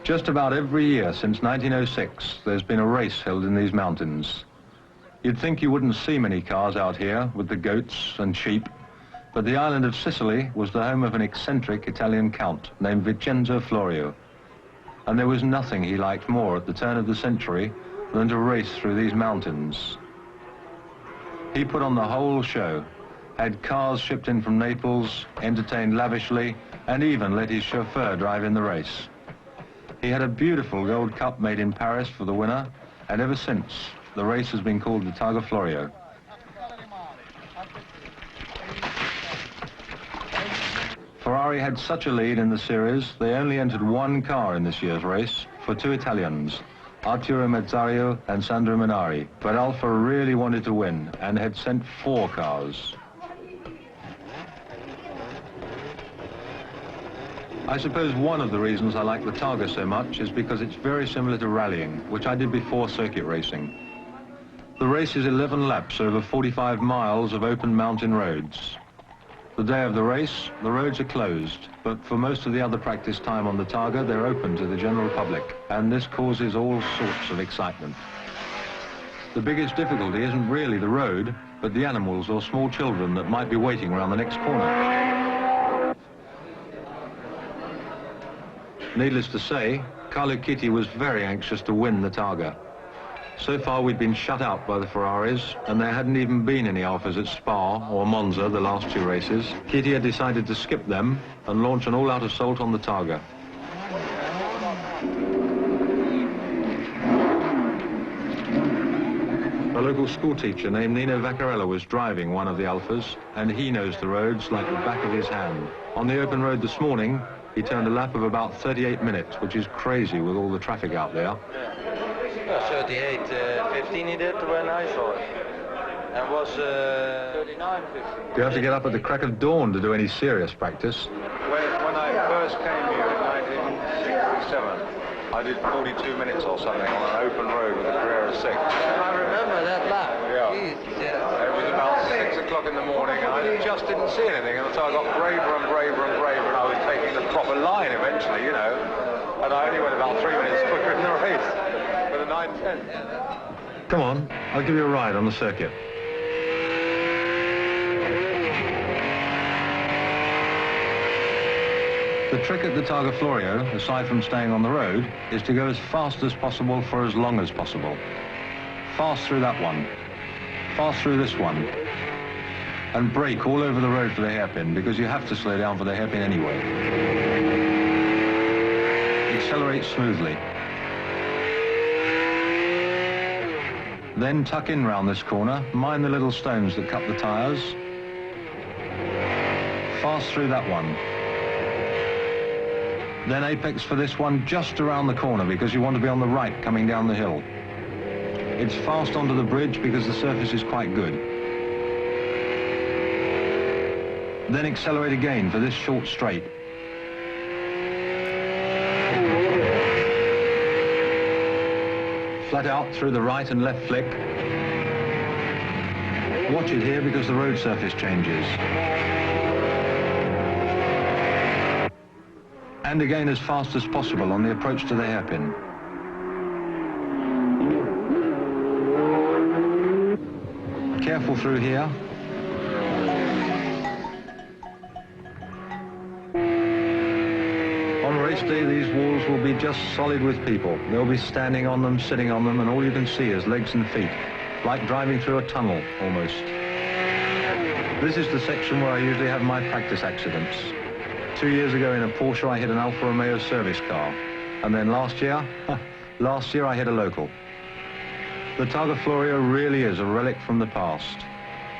Just about every year since 1906, there's been a race held in these mountains. You'd think you wouldn't see many cars out here with the goats and sheep, but the island of Sicily was the home of an eccentric Italian count named Vincenzo Florio. And there was nothing he liked more at the turn of the century than to race through these mountains. He put on the whole show, had cars shipped in from Naples, entertained lavishly, and even let his chauffeur drive in the race. He had a beautiful gold cup made in Paris for the winner, and ever since, the race has been called the Targa Florio. Ferrari had such a lead in the series, they only entered one car in this year's race for two Italians, Arturo Mezzario and Sandro Minari. But Alfa really wanted to win and had sent 4 cars. I suppose one of the reasons I like the Targa so much is because it's very similar to rallying, which I did before circuit racing. The race is 11 laps over 45 miles of open mountain roads. The day of the race, the roads are closed, but for most of the other practice time on the Targa, they're open to the general public, and this causes all sorts of excitement. The biggest difficulty isn't really the road, but the animals or small children that might be waiting around the next corner. Needless to say, Carlo Chitti was very anxious to win the Targa. So far we'd been shut out by the Ferraris, and there hadn't even been any Alfas at Spa or Monza the last 2 races. Chitti had decided to skip them and launch an all-out assault on the Targa. A local schoolteacher named Nino Vaccarella was driving one of the Alfas, and he knows the roads like the back of his hand. On the open road this morning, he turned a lap of about 38 minutes, which is crazy with all the traffic out there. 38.15 he did when I saw it. And was 39.15. Do you have to get up at the crack of dawn to do any serious practice? When I first came here in 1967, I did 42 minutes or something on an open road with a Carrera 6. I remember that lap. Yeah. Jeez, yeah. It was about 6 o'clock in the morning, and I just didn't see anything, and so I got braver and braver and braver, and I was taking the proper line eventually, you know. And I only went about 3 minutes quicker in the race with a 9:10. Come on, I'll give you a ride on the circuit. The trick at the Targa Florio, aside from staying on the road, is to go as fast as possible for as long as possible. Fast through that one, fast through this one, and brake all over the road for the hairpin, because you have to slow down for the hairpin anyway. Accelerate smoothly. Then tuck in round this corner, mind the little stones that cut the tyres. Fast through that one. Then apex for this one just around the corner, because you want to be on the right coming down the hill. It's fast onto the bridge because the surface is quite good. Then accelerate again for this short straight. Flat out through the right and left flick. Watch it here because the road surface changes. And again as fast as possible on the approach to the hairpin. Careful through here. On race day, these walls will be just solid with people. They'll be standing on them, sitting on them, and all you can see is legs and feet, like driving through a tunnel, almost. This is the section where I usually have my practice accidents. 2 years ago in a Porsche, I hit an Alfa Romeo service car. And then last year I hit a local. The Targa Florio really is a relic from the past.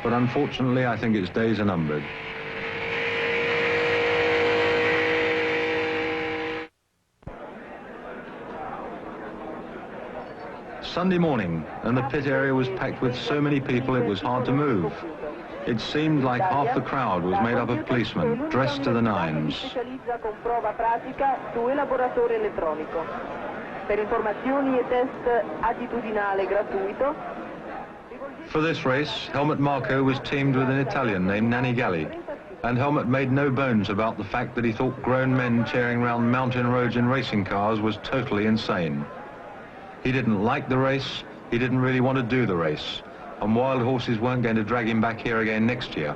But unfortunately, I think its days are numbered. Sunday morning, and the pit area was packed with so many people it was hard to move. It seemed like half the crowd was made up of policemen, dressed to the nines. For this race, Helmut Marko was teamed with an Italian named Nanni Galli. And Helmut made no bones about the fact that he thought grown men tearing around mountain roads in racing cars was totally insane. He didn't like the race, he didn't really want to do the race, and wild horses weren't going to drag him back here again next year.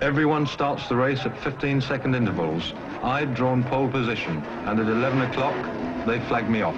Everyone starts the race at 15-second intervals. I'd drawn pole position, and at 11 o'clock, they flagged me off.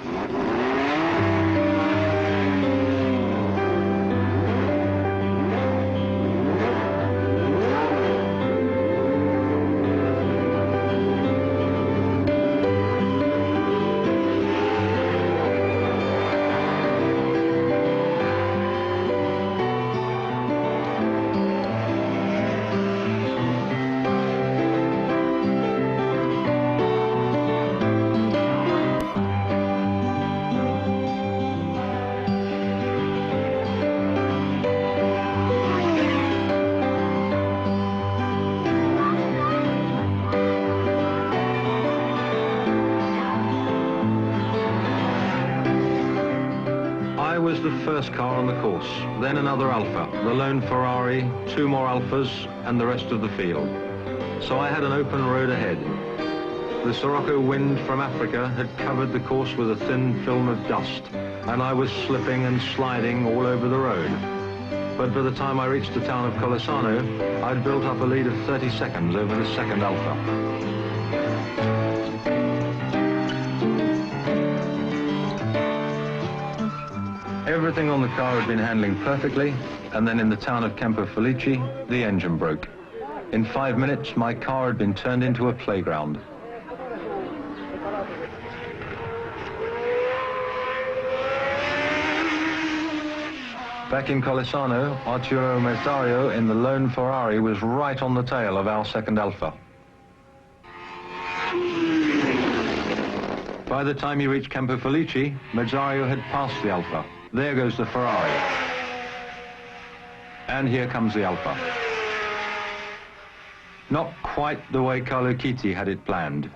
I was the first car on the course, then another Alfa, the lone Ferrari, two more Alfas, and the rest of the field. So I had an open road ahead. The Sirocco wind from Africa had covered the course with a thin film of dust, and I was slipping and sliding all over the road. But by the time I reached the town of Colesano, I'd built up a lead of 30 seconds over the second Alfa. Everything on the car had been handling perfectly, and then in the town of Campo Felice, the engine broke. In 5 minutes, my car had been turned into a playground. Back in Colesano, Arturo Merzario in the lone Ferrari was right on the tail of our second Alfa. By the time he reached Campo Felice, Merzario had passed the Alfa. There goes the Ferrari. And here comes the Alfa. Not quite the way Carlo Chitti had it planned.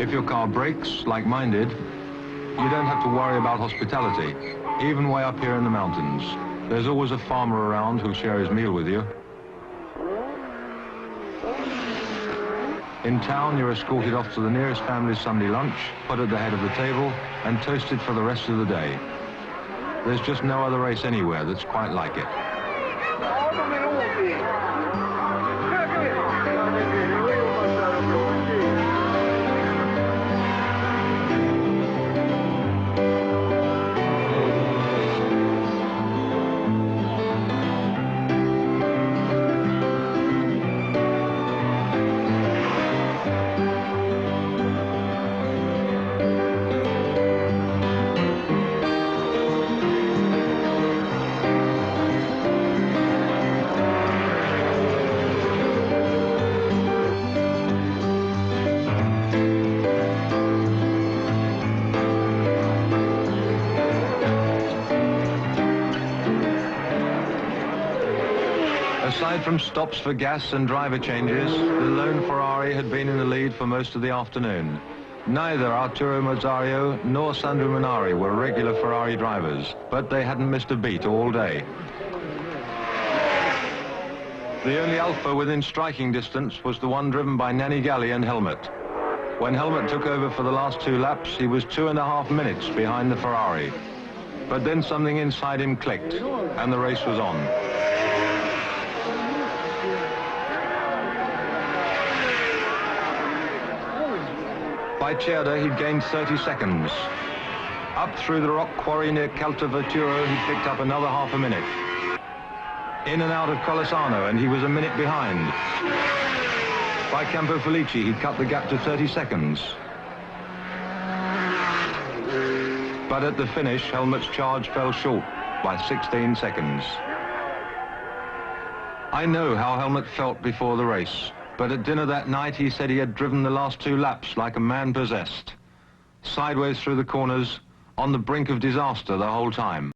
If your car breaks, like mine did, you don't have to worry about hospitality, even way up here in the mountains. There's always a farmer around who'll share his meal with you. In town, you're escorted off to the nearest family's Sunday lunch, put at the head of the table, and toasted for the rest of the day. There's just no other race anywhere that's quite like it. Aside from stops for gas and driver changes, the lone Ferrari had been in the lead for most of the afternoon. Neither Arturo Merzario nor Sandro Munari were regular Ferrari drivers, but they hadn't missed a beat all day. The only Alfa within striking distance was the one driven by Nanni Galli and Helmut. When Helmut took over for the last 2 laps, he was 2.5 minutes behind the Ferrari. But then something inside him clicked, and the race was on. By Cerda, he'd gained 30 seconds. Up through the rock quarry near Caltaveturo, he picked up another half a minute. In and out of Colesano, and he was a minute behind. By Campo Felice, he'd cut the gap to 30 seconds. But at the finish, Helmut's charge fell short by 16 seconds. I know how Helmut felt before the race. But at dinner that night, he said he had driven the last 2 laps like a man possessed. Sideways through the corners, on the brink of disaster the whole time.